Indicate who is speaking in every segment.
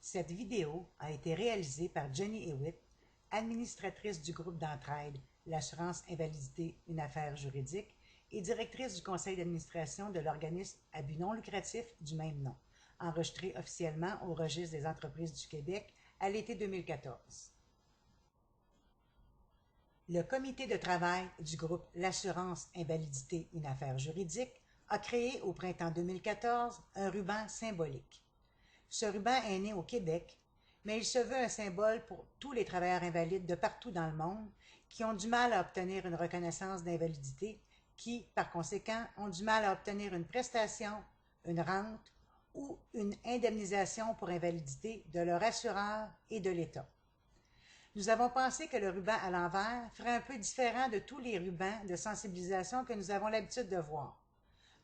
Speaker 1: Cette vidéo a été réalisée par Jenny Hewitt, administratrice du groupe d'entraide L'assurance invalidité, une affaire juridique et directrice du conseil d'administration de l'organisme à but non lucratif du même nom, enregistré officiellement au Registre des entreprises du Québec à l'été 2014. Le comité de travail du groupe L'assurance invalidité, une affaire juridique a créé au printemps 2014 un ruban symbolique. Ce ruban est né au Québec, mais il se veut un symbole pour tous les travailleurs invalides de partout dans le monde qui ont du mal à obtenir une reconnaissance d'invalidité, qui, par conséquent, ont du mal à obtenir une prestation, une rente ou une indemnisation pour invalidité de leur assureur et de l'État. Nous avons pensé que le ruban à l'envers ferait un peu différent de tous les rubans de sensibilisation que nous avons l'habitude de voir,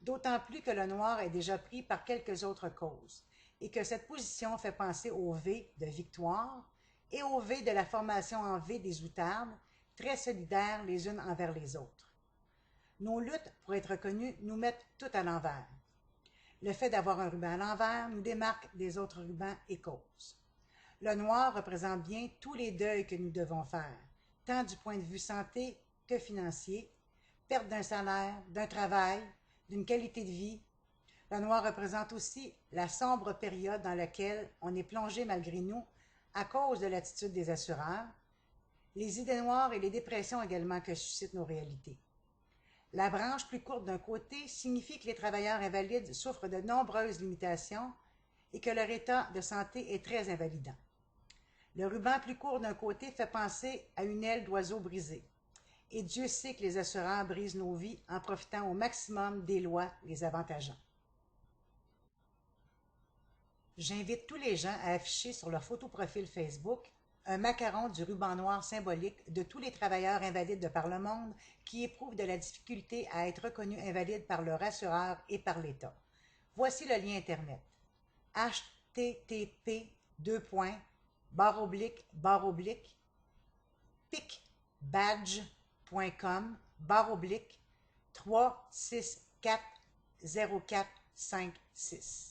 Speaker 1: d'autant plus que le noir est déjà pris par quelques autres causes, et que cette position fait penser au V de victoire et au V de la formation en V des outardes, très solidaires les unes envers les autres. Nos luttes pour être reconnues nous mettent tout à l'envers. Le fait d'avoir un ruban à l'envers nous démarque des autres rubans et causes. Le noir représente bien tous les deuils que nous devons faire, tant du point de vue santé que financier, perte d'un salaire, d'un travail, d'une qualité de vie. Le noir représente aussi la sombre période dans laquelle on est plongé malgré nous à cause de l'attitude des assureurs, les idées noires et les dépressions également que suscitent nos réalités. La branche plus courte d'un côté signifie que les travailleurs invalides souffrent de nombreuses limitations et que leur état de santé est très invalidant. Le ruban plus court d'un côté fait penser à une aile d'oiseau brisée. Et Dieu sait que les assureurs brisent nos vies en profitant au maximum des lois les avantageant. J'invite tous les gens à afficher sur leur photo profil Facebook un macaron du ruban noir symbolique de tous les travailleurs invalides de par le monde qui éprouvent de la difficulté à être reconnus invalides par leur assureur et par l'État. Voici le lien Internet. http://picbadge.com/picbadge.com/3640456.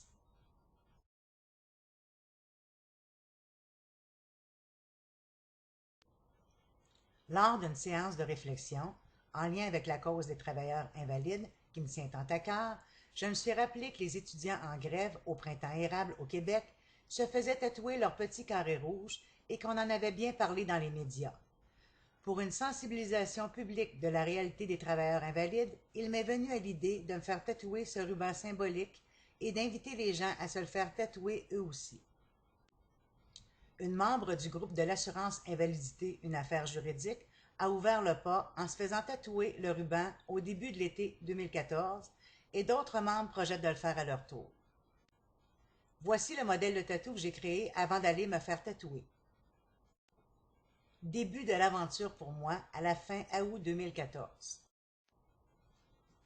Speaker 1: Lors d'une séance de réflexion, en lien avec la cause des travailleurs invalides, qui me tient tant à cœur, je me suis rappelé que les étudiants en grève au printemps érable au Québec se faisaient tatouer leur petit carré rouge et qu'on en avait bien parlé dans les médias. Pour une sensibilisation publique de la réalité des travailleurs invalides, il m'est venu à l'idée de me faire tatouer ce ruban symbolique et d'inviter les gens à se le faire tatouer eux aussi. Une membre du groupe de l'assurance invalidité, une affaire juridique, a ouvert le pas en se faisant tatouer le ruban au début de l'été 2014 et d'autres membres projettent de le faire à leur tour. Voici le modèle de tatou que j'ai créé avant d'aller me faire tatouer. Début de l'aventure pour moi à la fin août 2014.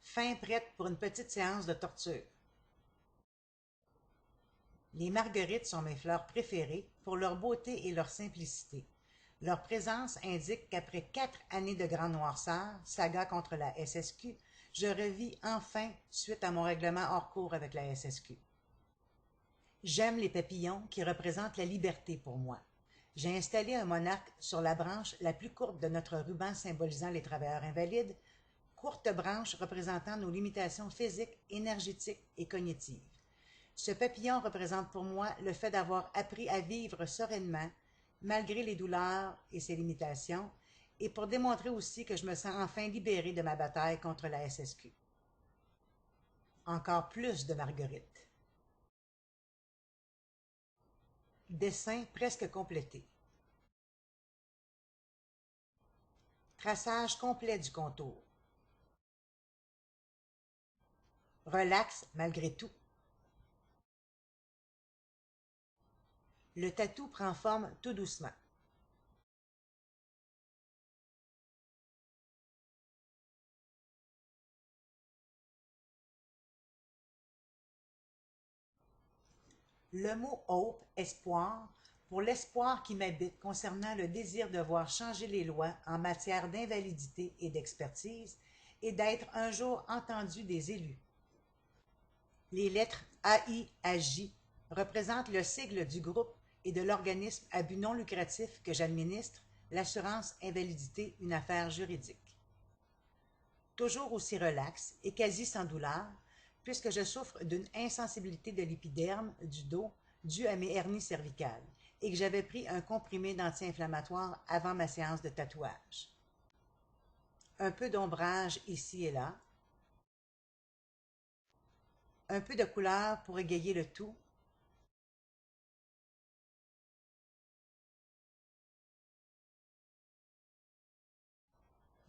Speaker 1: Fin prête pour une petite séance de torture. Les marguerites sont mes fleurs préférées pour leur beauté et leur simplicité. Leur présence indique qu'après 4 années de grande noirceur, saga contre la SSQ, je revis enfin suite à mon règlement hors cours avec la SSQ. J'aime les papillons qui représentent la liberté pour moi. J'ai installé un monarque sur la branche la plus courte de notre ruban symbolisant les travailleurs invalides, courte branche représentant nos limitations physiques, énergétiques et cognitives. Ce papillon représente pour moi le fait d'avoir appris à vivre sereinement, malgré les douleurs et ses limitations, et pour démontrer aussi que je me sens enfin libérée de ma bataille contre la SSQ. Encore plus de marguerites. Dessin presque complété. Traçage complet du contour. Relax malgré tout. Le tatou prend forme tout doucement. Le mot « hope », espoir, pour l'espoir qui m'habite concernant le désir de voir changer les lois en matière d'invalidité et d'expertise et d'être un jour entendu des élus. Les lettres AI à J représentent le sigle du groupe et de l'organisme à but non lucratif que j'administre, l'assurance invalidité, une affaire juridique. Toujours aussi relax et quasi sans douleur, puisque je souffre d'une insensibilité de l'épiderme du dos due à mes hernies cervicales et que j'avais pris un comprimé d'anti-inflammatoire avant ma séance de tatouage. Un peu d'ombrage ici et là, un peu de couleur pour égayer le tout.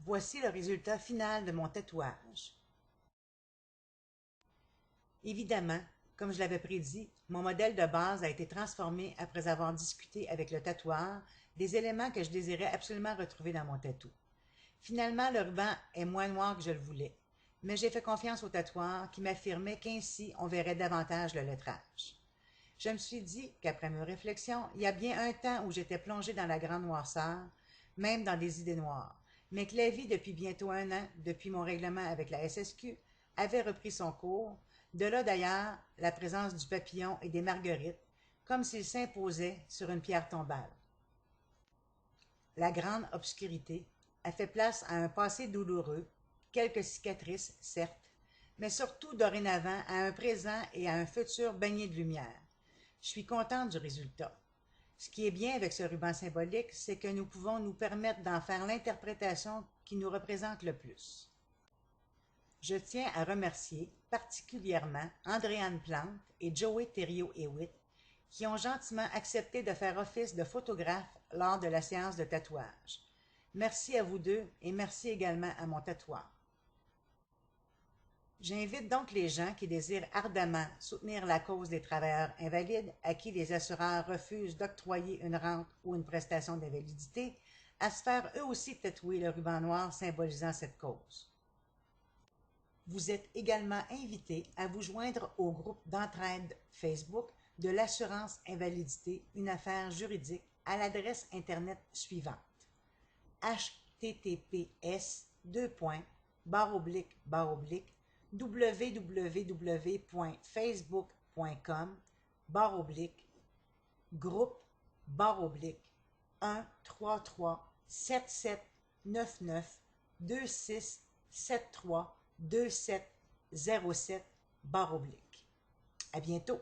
Speaker 1: Voici le résultat final de mon tatouage. Évidemment, comme je l'avais prédit, mon modèle de base a été transformé après avoir discuté avec le tatoueur des éléments que je désirais absolument retrouver dans mon tatou. Finalement, le ruban est moins noir que je le voulais, mais j'ai fait confiance au tatoueur qui m'affirmait qu'ainsi on verrait davantage le lettrage. Je me suis dit qu'après mes réflexions, il y a bien un temps où j'étais plongée dans la grande noirceur, même dans des idées noires, mais que la vie depuis bientôt un an, depuis mon règlement avec la SSQ, avait repris son cours, de là d'ailleurs la présence du papillon et des marguerites, comme s'ils s'imposaient sur une pierre tombale. La grande obscurité a fait place à un passé douloureux, quelques cicatrices, certes, mais surtout dorénavant à un présent et à un futur baigné de lumière. Je suis contente du résultat. Ce qui est bien avec ce ruban symbolique, c'est que nous pouvons nous permettre d'en faire l'interprétation qui nous représente le plus. Je tiens à remercier particulièrement Andréane Plante et Joey Thériault-Hewitt qui ont gentiment accepté de faire office de photographe lors de la séance de tatouage. Merci à vous deux et merci également à mon tatoueur. J'invite donc les gens qui désirent ardemment soutenir la cause des travailleurs invalides à qui les assureurs refusent d'octroyer une rente ou une prestation d'invalidité à se faire eux aussi tatouer le ruban noir symbolisant cette cause. Vous êtes également invités à vous joindre au groupe d'entraide Facebook de l'assurance invalidité, une affaire juridique à l'adresse internet suivante https://www.facebook.com/groupe/779926732707. À bientôt!